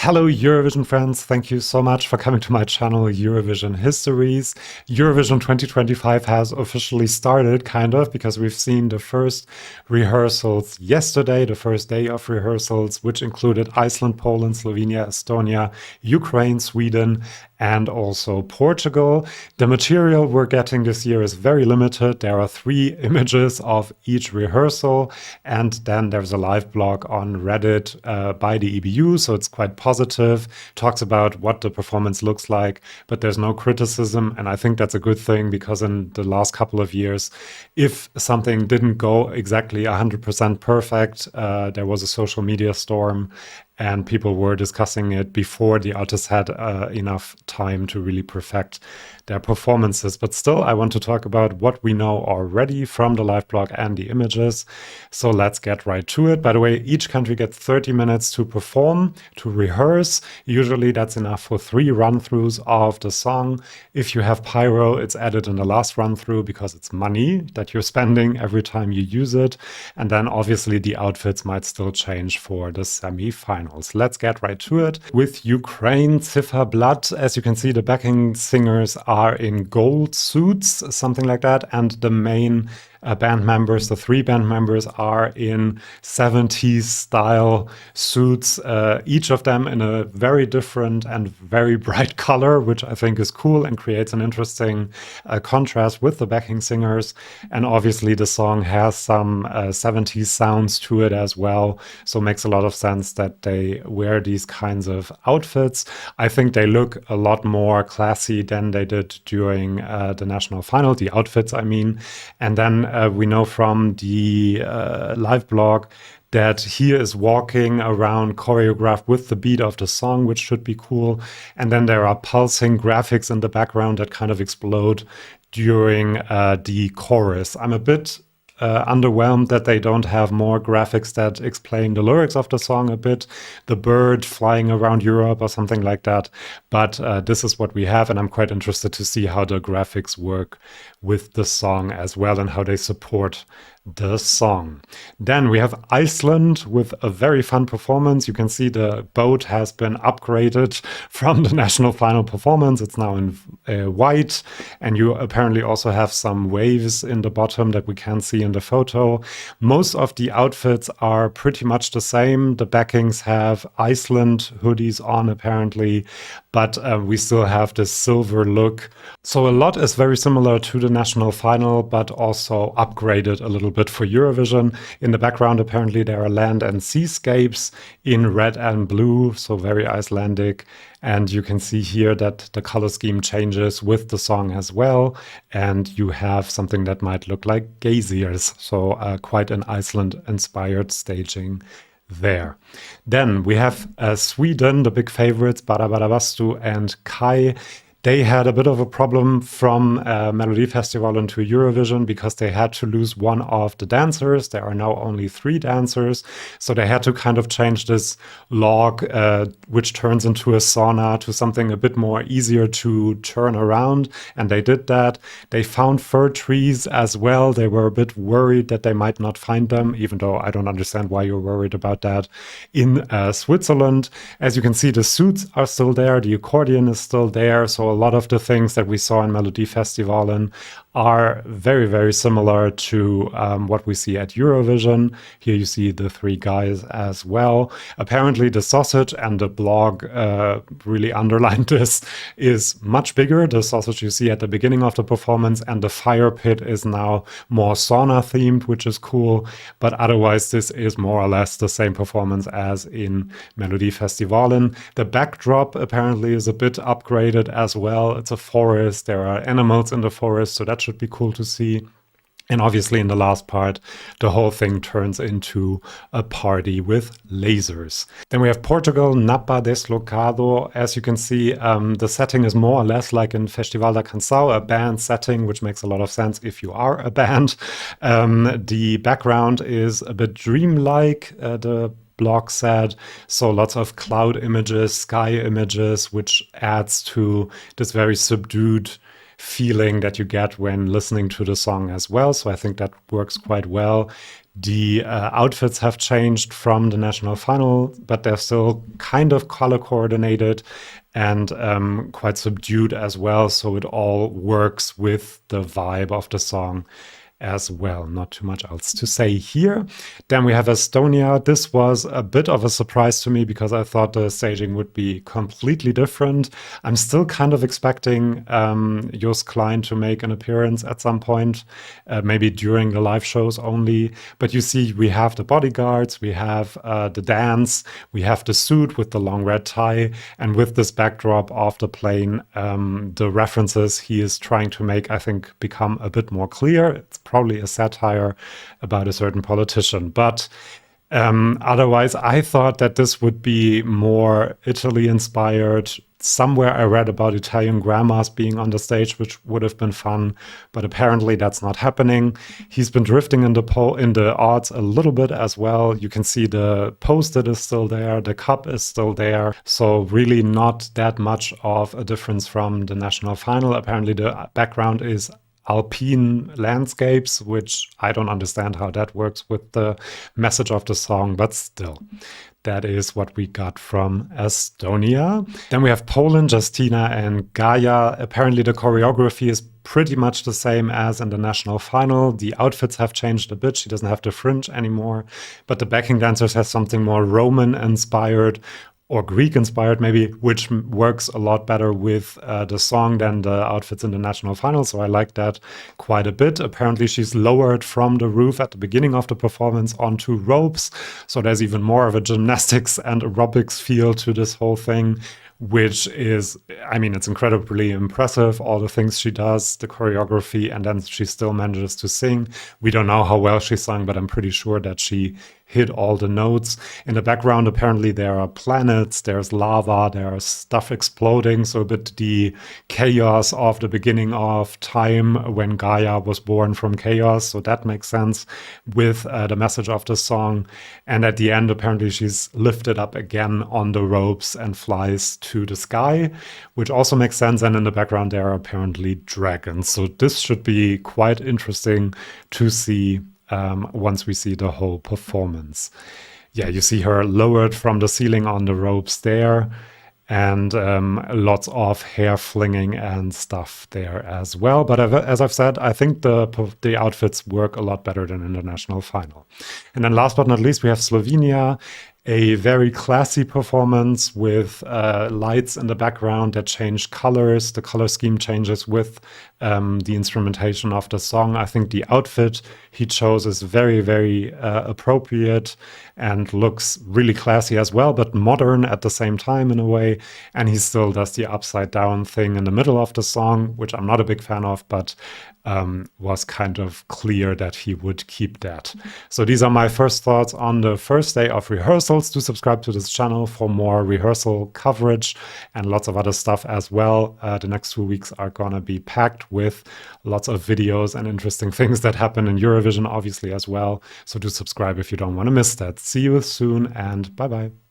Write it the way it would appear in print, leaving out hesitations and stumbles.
Hello, Eurovision friends. Thank you so much for coming to my channel, Eurovision Histories. Eurovision 2025 has officially started, kind of, because we've seen the first rehearsals yesterday, the first day of rehearsals, which included Iceland, Poland, Slovenia, Estonia, Ukraine, Sweden, and also Portugal. The material we're getting this year is very limited. There are 3 images of each rehearsal, and then there's a live blog on Reddit by the EBU, so it's quite positive, talks about what the performance looks like, but there's no criticism, and I think that's a good thing because in the last couple of years, if something didn't go exactly 100% perfect, there was a social media storm and people were discussing it before the artists had enough time to really perfect their performances. But still, I want to talk about what we know already from the live blog and the images. So let's get right to it. By the way, each country gets 30 minutes to perform, to rehearse. Usually that's enough for 3 run-throughs of the song. If you have pyro, it's added in the last run-through because it's money that you're spending every time you use it. And then obviously the outfits might still change for the semi-finals. Let's get right to it. With Ukraine, Zifferblatt, as you can see, the backing singers are in gold suits, something like that, and the main band members, the 3 band members, are in 70s style suits, each of them in a very different and very bright color, which I think is cool and creates an interesting contrast with the backing singers. And obviously the song has some 70s sounds to it as well, so it makes a lot of sense that they wear these kinds of outfits. I think they look a lot more classy than they did during the national final, the outfits I mean. And then we know from the live blog that he is walking around choreographed with the beat of the song, which should be cool. And then there are pulsing graphics in the background that kind of explode during the chorus. I'm a bit underwhelmed that they don't have more graphics that explain the lyrics of the song a bit, the bird flying around Europe or something like that. But this is what we have, and I'm quite interested to see how the graphics work with the song as well and how they support the song. Then we have Iceland with a very fun performance. You can see the boat has been upgraded from the national final performance. It's now in white, and you apparently also have some waves in the bottom that we can see in the photo. Most of the outfits are pretty much the same. The backings have Iceland hoodies on apparently, but we still have this silver look. So a lot is very similar to the national final, but also upgraded a little bit for Eurovision. In the background, apparently, there are land and seascapes in red and blue, so very Icelandic. And you can see here that the color scheme changes with the song as well. And you have something that might look like geysers, so quite an Iceland-inspired staging there. Then we have Sweden, the big favorites, Barabarabastu and Kai. They had a bit of a problem from Melodifestivalen into Eurovision because they had to lose one of the dancers. There are now only 3 dancers. So they had to kind of change this log, which turns into a sauna, to something a bit more easier to turn around. And they did that. They found fir trees as well. They were a bit worried that they might not find them, even though I don't understand why you're worried about that, in Switzerland. As you can see, the suits are still there. The accordion is still there. So a lot of the things that we saw in Melodifestivalen are very, very similar to what we see at Eurovision. Here you see the 3 guys as well. Apparently the sausage, and the blog really underlined this, is much bigger. The sausage you see at the beginning of the performance, and the fire pit is now more sauna themed, which is cool. But otherwise this is more or less the same performance as in Melodifestivalen. The backdrop apparently is a bit upgraded as well. It's a forest. There are animals in the forest, so that should be cool to see. And obviously in the last part, the whole thing turns into a party with lasers. Then we have Portugal, Napa Deslocado. As you can see, the setting is more or less like in Festival da Canção, a band setting, which makes a lot of sense if you are a band. The background is a bit dreamlike, the blog said, so lots of cloud images, sky images, which adds to this very subdued feeling that you get when listening to the song as well. So I think that works quite well. The outfits have changed from the national final, but they're still kind of color coordinated and quite subdued as well. So it all works with the vibe of the song as well. Not too much else to say here. Then we have Estonia. This was a bit of a surprise to me because I thought the staging would be completely different. I'm still kind of expecting Jos Klein to make an appearance at some point, maybe during the live shows only. But you see, we have the bodyguards, we have the dance, we have the suit with the long red tie, and with this backdrop of the plane, the references he is trying to make, I think, become a bit more clear. It's probably a satire about a certain politician. But otherwise, I thought that this would be more Italy inspired. Somewhere I read about Italian grandmas being on the stage, which would have been fun, but apparently that's not happening. He's been drifting in the odds a little bit as well. You can see the post-it is still there, the cup is still there, so really not that much of a difference from the national final. Apparently the background is alpine landscapes, which I don't understand how that works with the message of the song, but still. That is what we got from Estonia. Then we have Poland, Justina and Gaia. Apparently the choreography is pretty much the same as in the national final. The outfits have changed a bit. She doesn't have the fringe anymore, but the backing dancers have something more Roman inspired, or Greek inspired maybe, which works a lot better with the song than the outfits in the national final. So I like that quite a bit. Apparently she's lowered from the roof at the beginning of the performance onto ropes. So there's even more of a gymnastics and aerobics feel to this whole thing, which is, I mean, it's incredibly impressive, all the things she does, the choreography, and then she still manages to sing. We don't know how well she sang, but I'm pretty sure that she hit all the notes. In the background, apparently there are planets, there's lava, there's stuff exploding, so a bit the chaos of the beginning of time when Gaia was born from chaos, so that makes sense with the message of the song. And at the end, apparently she's lifted up again on the ropes and flies to the sky, which also makes sense. And in the background, there are apparently dragons. So this should be quite interesting to see once we see the whole performance. Yeah, you see her lowered from the ceiling on the ropes there, and lots of hair flinging and stuff there as well. But as I've said, I think the outfits work a lot better than in the national final. And then last but not least, we have Slovenia. A very classy performance with lights in the background that change colors. The color scheme changes with the instrumentation of the song. I think the outfit he chose is very, very appropriate and looks really classy as well, but modern at the same time in a way. And he still does the upside down thing in the middle of the song, which I'm not a big fan of, but was kind of clear that he would keep that. So these are my first thoughts on the first day of rehearsals. Do subscribe to this channel for more rehearsal coverage and lots of other stuff as well. The next 2 weeks are gonna be packed with lots of videos and interesting things that happen in Eurovision, obviously, as well. So do subscribe if you don't want to miss that. See you soon, and bye-bye.